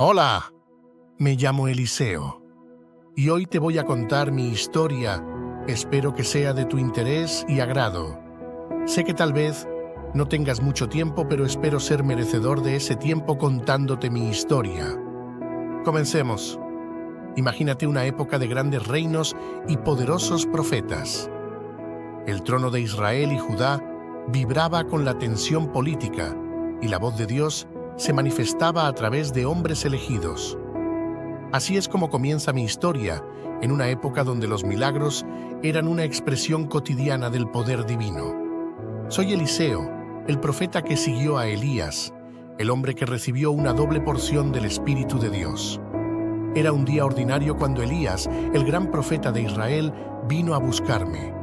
Hola, me llamo Eliseo y hoy te voy a contar mi historia. Espero que sea de tu interés y agrado. Sé que tal vez no tengas mucho tiempo, pero espero ser merecedor de ese tiempo contándote mi historia. Comencemos. Imagínate una época de grandes reinos y poderosos profetas. El trono de Israel y Judá vibraba con la tensión política y la voz de Dios se manifestaba a través de hombres elegidos. Así es como comienza mi historia, en una época donde los milagros eran una expresión cotidiana del poder divino. Soy Eliseo, el profeta que siguió a Elías, el hombre que recibió una doble porción del Espíritu de Dios. Era un día ordinario cuando Elías, el gran profeta de Israel, vino a buscarme.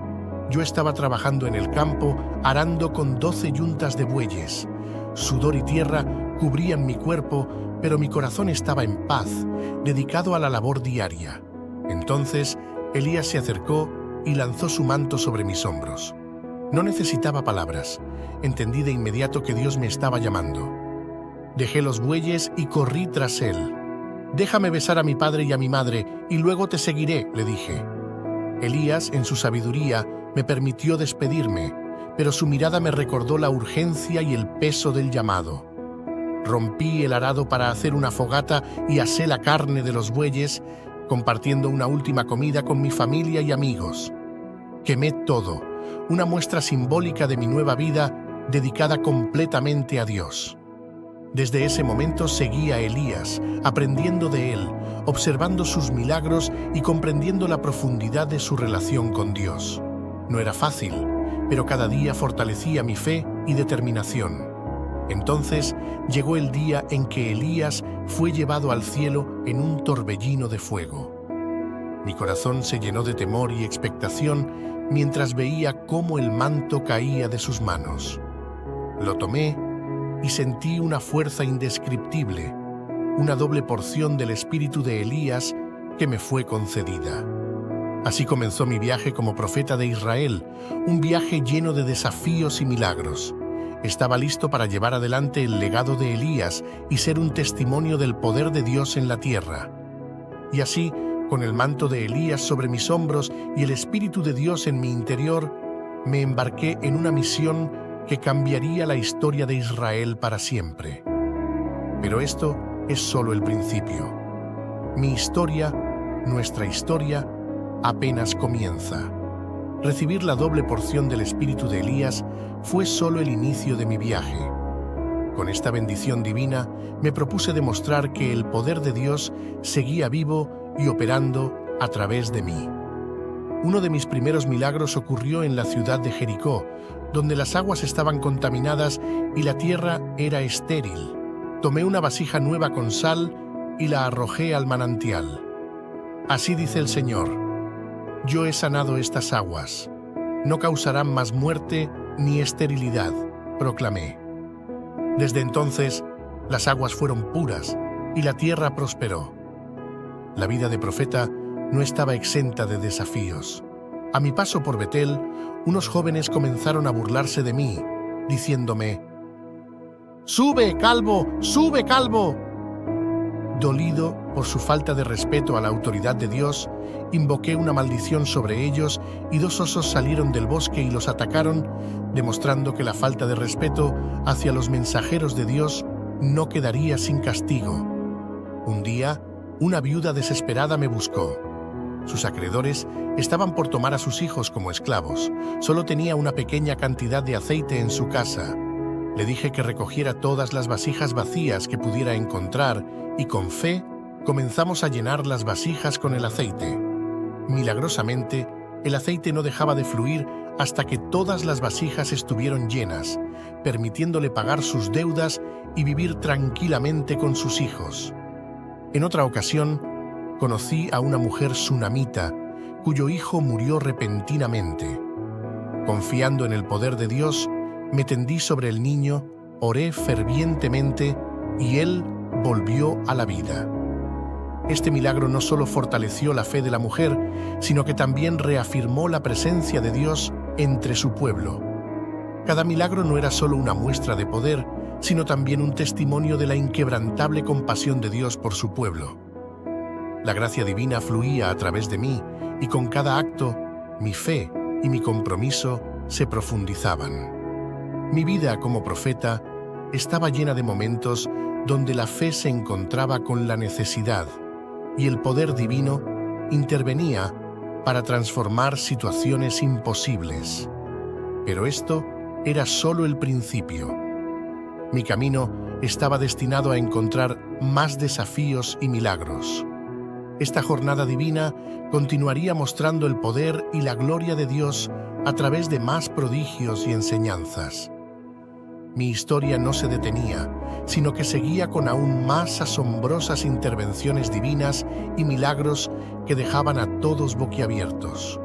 Yo estaba trabajando en el campo, arando con 12 yuntas de bueyes. Sudor y tierra cubrían mi cuerpo, pero mi corazón estaba en paz, dedicado a la labor diaria. Entonces, Elías se acercó y lanzó su manto sobre mis hombros. No necesitaba palabras. Entendí de inmediato que Dios me estaba llamando. Dejé los bueyes y corrí tras él. «Déjame besar a mi padre y a mi madre, y luego te seguiré», le dije. Elías, en su sabiduría, me permitió despedirme, pero su mirada me recordó la urgencia y el peso del llamado. Rompí el arado para hacer una fogata y asé la carne de los bueyes, compartiendo una última comida con mi familia y amigos. Quemé todo, una muestra simbólica de mi nueva vida dedicada completamente a Dios. Desde ese momento seguí a Elías, aprendiendo de él, observando sus milagros y comprendiendo la profundidad de su relación con Dios. No era fácil, pero cada día fortalecía mi fe y determinación. Entonces llegó el día en que Elías fue llevado al cielo en un torbellino de fuego. Mi corazón se llenó de temor y expectación mientras veía cómo el manto caía de sus manos. Lo tomé y sentí una fuerza indescriptible, una doble porción del espíritu de Elías que me fue concedida. Así comenzó mi viaje como profeta de Israel, un viaje lleno de desafíos y milagros. Estaba listo para llevar adelante el legado de Elías y ser un testimonio del poder de Dios en la tierra. Y así, con el manto de Elías sobre mis hombros y el Espíritu de Dios en mi interior, me embarqué en una misión que cambiaría la historia de Israel para siempre. Pero esto es solo el principio. Mi historia, nuestra historia, apenas comienza. Recibir la doble porción del espíritu de Elías fue solo el inicio de mi viaje. Con esta bendición divina me propuse demostrar que el poder de Dios seguía vivo y operando a través de mí. Uno de mis primeros milagros ocurrió en la ciudad de Jericó, donde las aguas estaban contaminadas y la tierra era estéril. Tomé una vasija nueva con sal y la arrojé al manantial. Así dice el Señor: «Yo he sanado estas aguas. No causarán más muerte ni esterilidad», proclamé. Desde entonces, las aguas fueron puras y la tierra prosperó. La vida de profeta no estaba exenta de desafíos. A mi paso por Betel, unos jóvenes comenzaron a burlarse de mí, diciéndome: «¡Sube, calvo! ¡Sube, calvo!». Dolido por su falta de respeto a la autoridad de Dios, invoqué una maldición sobre ellos y 2 osos salieron del bosque y los atacaron, demostrando que la falta de respeto hacia los mensajeros de Dios no quedaría sin castigo. Un día, una viuda desesperada me buscó. Sus acreedores estaban por tomar a sus hijos como esclavos. Solo tenía una pequeña cantidad de aceite en su casa. Le dije que recogiera todas las vasijas vacías que pudiera encontrar y con fe comenzamos a llenar las vasijas con el aceite. Milagrosamente, el aceite no dejaba de fluir hasta que todas las vasijas estuvieron llenas, permitiéndole pagar sus deudas y vivir tranquilamente con sus hijos. En otra ocasión, conocí a una mujer sunamita cuyo hijo murió repentinamente. Confiando en el poder de Dios, me tendí sobre el niño, oré fervientemente y él volvió a la vida. Este milagro no solo fortaleció la fe de la mujer, sino que también reafirmó la presencia de Dios entre su pueblo. Cada milagro no era solo una muestra de poder, sino también un testimonio de la inquebrantable compasión de Dios por su pueblo. La gracia divina fluía a través de mí y con cada acto, mi fe y mi compromiso se profundizaban. Mi vida como profeta estaba llena de momentos donde la fe se encontraba con la necesidad y el poder divino intervenía para transformar situaciones imposibles. Pero esto era solo el principio. Mi camino estaba destinado a encontrar más desafíos y milagros. Esta jornada divina continuaría mostrando el poder y la gloria de Dios a través de más prodigios y enseñanzas. Mi historia no se detenía, sino que seguía con aún más asombrosas intervenciones divinas y milagros que dejaban a todos boquiabiertos.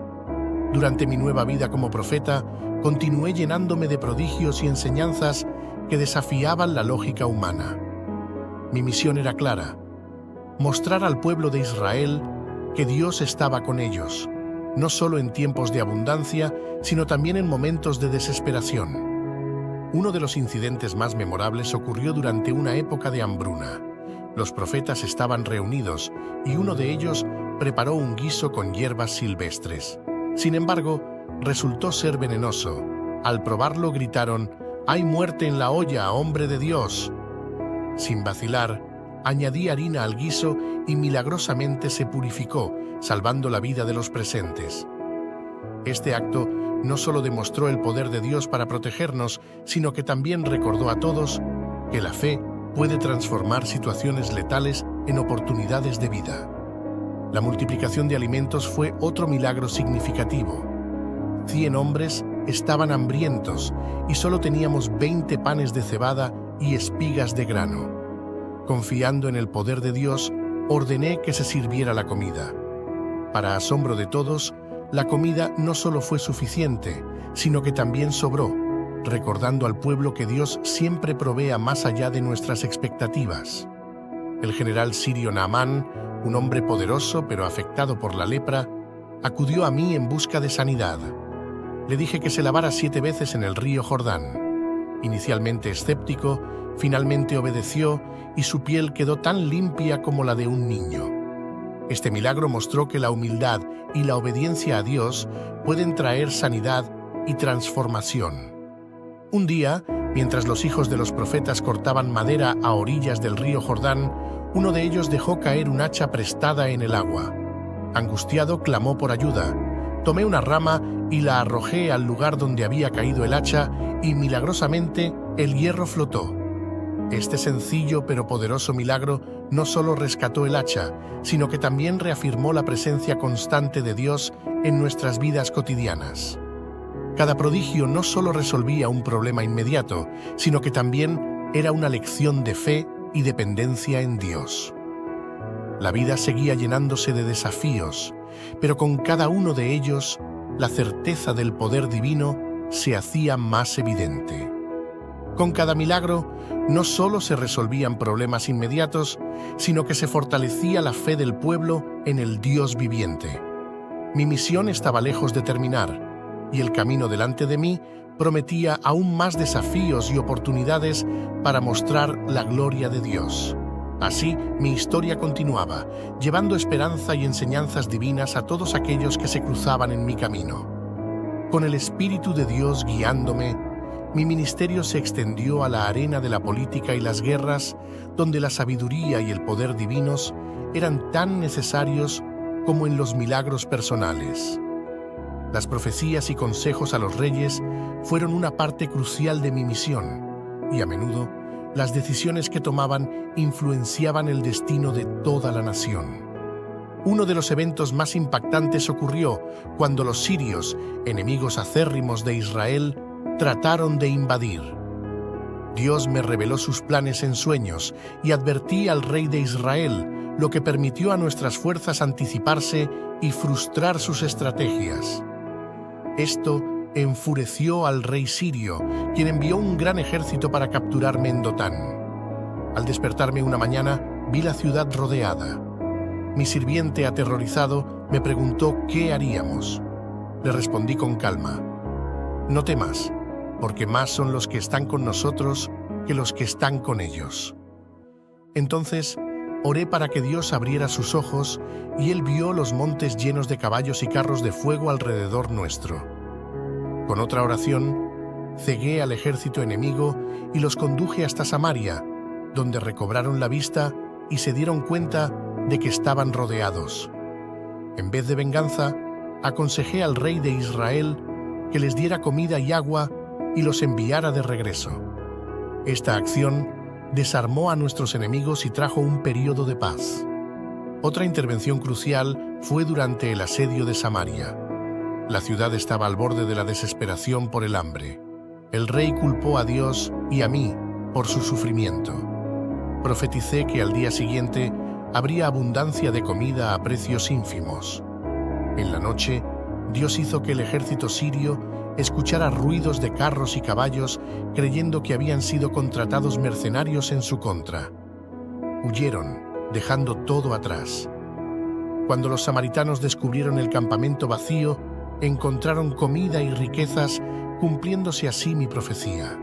Durante mi nueva vida como profeta, continué llenándome de prodigios y enseñanzas que desafiaban la lógica humana. Mi misión era clara: mostrar al pueblo de Israel que Dios estaba con ellos, no solo en tiempos de abundancia, sino también en momentos de desesperación. Uno de los incidentes más memorables ocurrió durante una época de hambruna. Los profetas estaban reunidos y uno de ellos preparó un guiso con hierbas silvestres. Sin embargo, resultó ser venenoso. Al probarlo gritaron: «¡Hay muerte en la olla, hombre de Dios!». Sin vacilar, añadí harina al guiso y milagrosamente se purificó, salvando la vida de los presentes. Este acto no solo demostró el poder de Dios para protegernos, sino que también recordó a todos que la fe puede transformar situaciones letales en oportunidades de vida. La multiplicación de alimentos fue otro milagro significativo. 100 hombres estaban hambrientos y solo teníamos 20 panes de cebada y espigas de grano. Confiando en el poder de Dios, ordené que se sirviera la comida. Para asombro de todos, la comida no solo fue suficiente, sino que también sobró, recordando al pueblo que Dios siempre provea más allá de nuestras expectativas. El general sirio Naamán, un hombre poderoso pero afectado por la lepra, acudió a mí en busca de sanidad. Le dije que se lavara 7 veces en el río Jordán. Inicialmente escéptico, finalmente obedeció y su piel quedó tan limpia como la de un niño. Este milagro mostró que la humildad y la obediencia a Dios pueden traer sanidad y transformación. Un día, mientras los hijos de los profetas cortaban madera a orillas del río Jordán, uno de ellos dejó caer un hacha prestada en el agua. Angustiado, clamó por ayuda. Tomé una rama y la arrojé al lugar donde había caído el hacha y, milagrosamente, el hierro flotó. Este sencillo pero poderoso milagro no solo rescató el hacha, sino que también reafirmó la presencia constante de Dios en nuestras vidas cotidianas. Cada prodigio no solo resolvía un problema inmediato, sino que también era una lección de fe y dependencia en Dios. La vida seguía llenándose de desafíos, pero con cada uno de ellos, la certeza del poder divino se hacía más evidente. Con cada milagro, no solo se resolvían problemas inmediatos, sino que se fortalecía la fe del pueblo en el Dios viviente. Mi misión estaba lejos de terminar, y el camino delante de mí prometía aún más desafíos y oportunidades para mostrar la gloria de Dios. Así, mi historia continuaba, llevando esperanza y enseñanzas divinas a todos aquellos que se cruzaban en mi camino. Con el Espíritu de Dios guiándome, mi ministerio se extendió a la arena de la política y las guerras, donde la sabiduría y el poder divinos eran tan necesarios como en los milagros personales. Las profecías y consejos a los reyes fueron una parte crucial de mi misión, y a menudo las decisiones que tomaban influenciaban el destino de toda la nación. Uno de los eventos más impactantes ocurrió cuando los sirios, enemigos acérrimos de Israel, trataron de invadir. Dios me reveló sus planes en sueños y advertí al rey de Israel, lo que permitió a nuestras fuerzas anticiparse y frustrar sus estrategias. Esto enfureció al rey sirio, quien envió un gran ejército para capturarme en Dotán. Al despertarme una mañana, vi la ciudad rodeada. Mi sirviente, aterrorizado, me preguntó qué haríamos. Le respondí con calma: «No temas, porque más son los que están con nosotros que los que están con ellos. Entonces oré para que Dios abriera sus ojos y él vio los montes llenos de caballos y carros de fuego alrededor nuestro. Con otra oración, cegué al ejército enemigo y los conduje hasta Samaria, donde recobraron la vista y se dieron cuenta de que estaban rodeados. En vez de venganza, aconsejé al rey de Israel que les diera comida y agua y los enviara de regreso. Esta acción desarmó a nuestros enemigos y trajo un período de paz. Otra intervención crucial fue durante el asedio de Samaria. La ciudad estaba al borde de la desesperación por el hambre. El rey culpó a Dios y a mí por su sufrimiento. Profeticé que al día siguiente habría abundancia de comida a precios ínfimos. En la noche, Dios hizo que el ejército sirio escuchara ruidos de carros y caballos, creyendo que habían sido contratados mercenarios en su contra. Huyeron, dejando todo atrás. Cuando los samaritanos descubrieron el campamento vacío, encontraron comida y riquezas, cumpliéndose así mi profecía.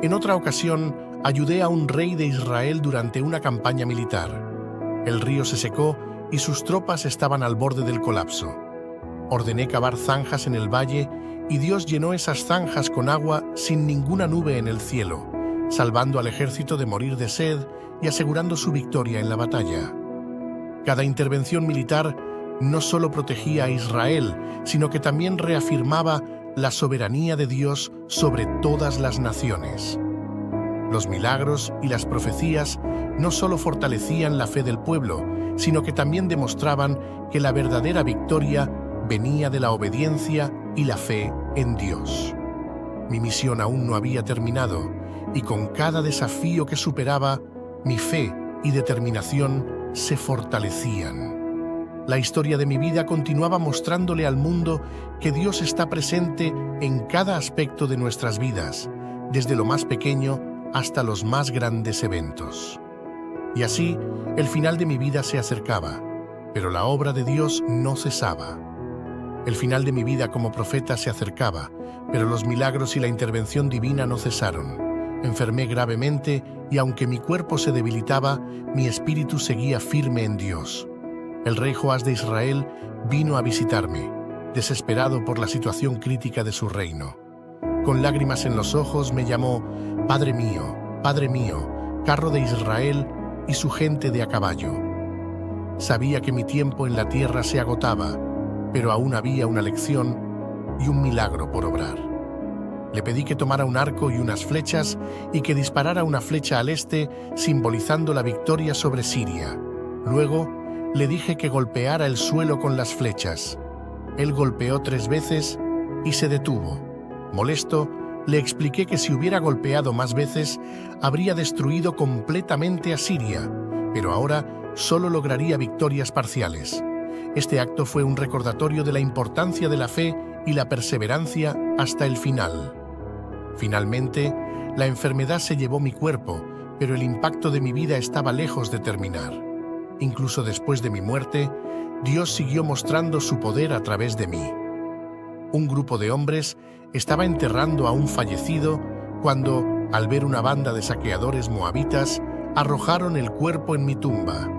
En otra ocasión, ayudé a un rey de Israel durante una campaña militar. El río se secó y sus tropas estaban al borde del colapso. Ordené cavar zanjas en el valle y Dios llenó esas zanjas con agua sin ninguna nube en el cielo, salvando al ejército de morir de sed y asegurando su victoria en la batalla. Cada intervención militar no solo protegía a Israel, sino que también reafirmaba la soberanía de Dios sobre todas las naciones. Los milagros y las profecías no solo fortalecían la fe del pueblo, sino que también demostraban que la verdadera victoria venía de la obediencia y la fe en Dios. Mi misión aún no había terminado, y con cada desafío que superaba, mi fe y determinación se fortalecían. La historia de mi vida continuaba mostrándole al mundo que Dios está presente en cada aspecto de nuestras vidas, desde lo más pequeño hasta los más grandes eventos. Y así, el final de mi vida se acercaba, pero la obra de Dios no cesaba. El final de mi vida como profeta se acercaba, pero los milagros y la intervención divina no cesaron. Enfermé gravemente y aunque mi cuerpo se debilitaba, mi espíritu seguía firme en Dios. El rey Joás de Israel vino a visitarme, desesperado por la situación crítica de su reino. Con lágrimas en los ojos me llamó: Padre mío, carro de Israel y su gente de a caballo. Sabía que mi tiempo en la tierra se agotaba, pero aún había una lección y un milagro por obrar. Le pedí que tomara un arco y unas flechas y que disparara una flecha al este, simbolizando la victoria sobre Siria. Luego, le dije que golpeara el suelo con las flechas. Él golpeó 3 veces y se detuvo. Molesto, le expliqué que si hubiera golpeado más veces, habría destruido completamente a Siria, pero ahora solo lograría victorias parciales. Este acto fue un recordatorio de la importancia de la fe y la perseverancia hasta el final. Finalmente, la enfermedad se llevó mi cuerpo, pero el impacto de mi vida estaba lejos de terminar. Incluso después de mi muerte, Dios siguió mostrando su poder a través de mí. Un grupo de hombres estaba enterrando a un fallecido cuando, al ver una banda de saqueadores moabitas, arrojaron el cuerpo en mi tumba.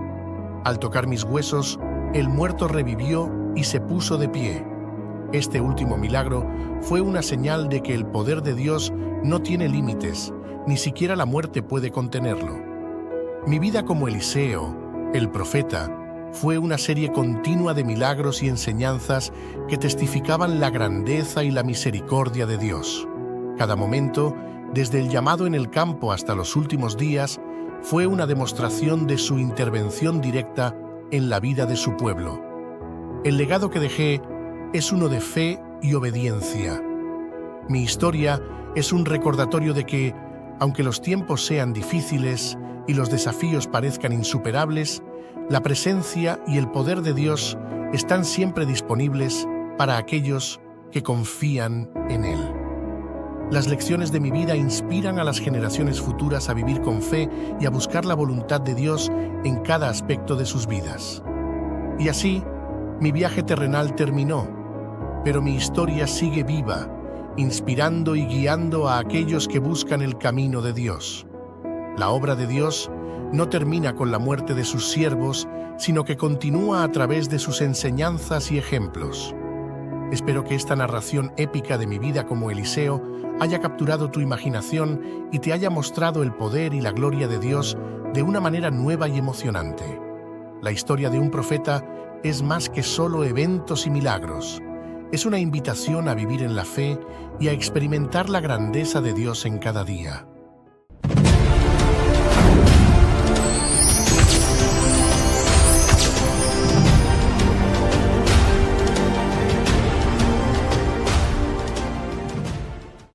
Al tocar mis huesos, el muerto revivió y se puso de pie. Este último milagro fue una señal de que el poder de Dios no tiene límites, ni siquiera la muerte puede contenerlo. Mi vida como Eliseo, el profeta, fue una serie continua de milagros y enseñanzas que testificaban la grandeza y la misericordia de Dios. Cada momento, desde el llamado en el campo hasta los últimos días, fue una demostración de su intervención directa en la vida de su pueblo. El legado que dejé es uno de fe y obediencia. Mi historia es un recordatorio de que, aunque los tiempos sean difíciles y los desafíos parezcan insuperables, la presencia y el poder de Dios están siempre disponibles para aquellos que confían en Él. Las lecciones de mi vida inspiran a las generaciones futuras a vivir con fe y a buscar la voluntad de Dios en cada aspecto de sus vidas. Y así, mi viaje terrenal terminó, pero mi historia sigue viva inspirando y guiando a aquellos que buscan el camino de Dios. La obra de Dios no termina con la muerte de sus siervos, sino que continúa a través de sus enseñanzas y ejemplos. Espero que esta narración épica de mi vida como Eliseo haya capturado tu imaginación y te haya mostrado el poder y la gloria de Dios de una manera nueva y emocionante. La historia de un profeta es más que solo eventos y milagros. Es una invitación a vivir en la fe y a experimentar la grandeza de Dios en cada día.